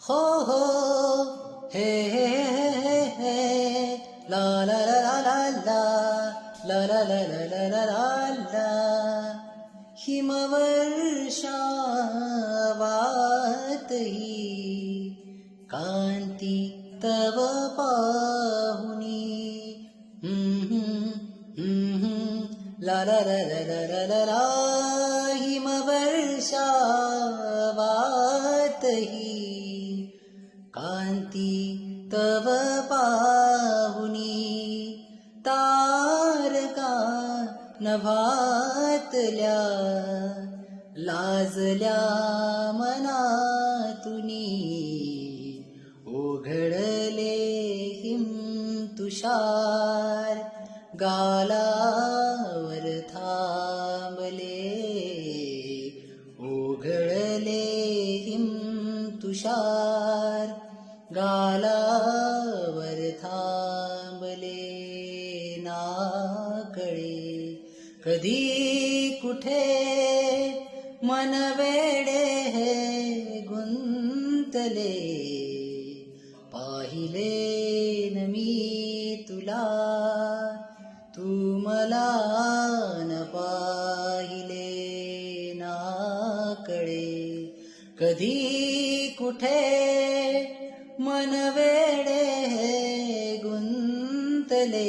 हो हो हे हे हे हे ला ला ला ला ला ला ला ला ला ला ला ला ला हिमवर्षावातही कांती तव पाहुनी ला ला ला ला ला ला ला ला हिमवर्षावातही कांती तव पाहुनी तारका नभातल्या लाजल्या मनातुनी ओघळले हिम तुषार गालावर थांबले ओघळले हिम तुषार गालावर थांबले नाकळे कधी कुठे मन वेडे हे गुंतले पाहिले न मी तुला तू मला न पाहिले नाकळे कधी कुठे मन वेडे हे गुंतले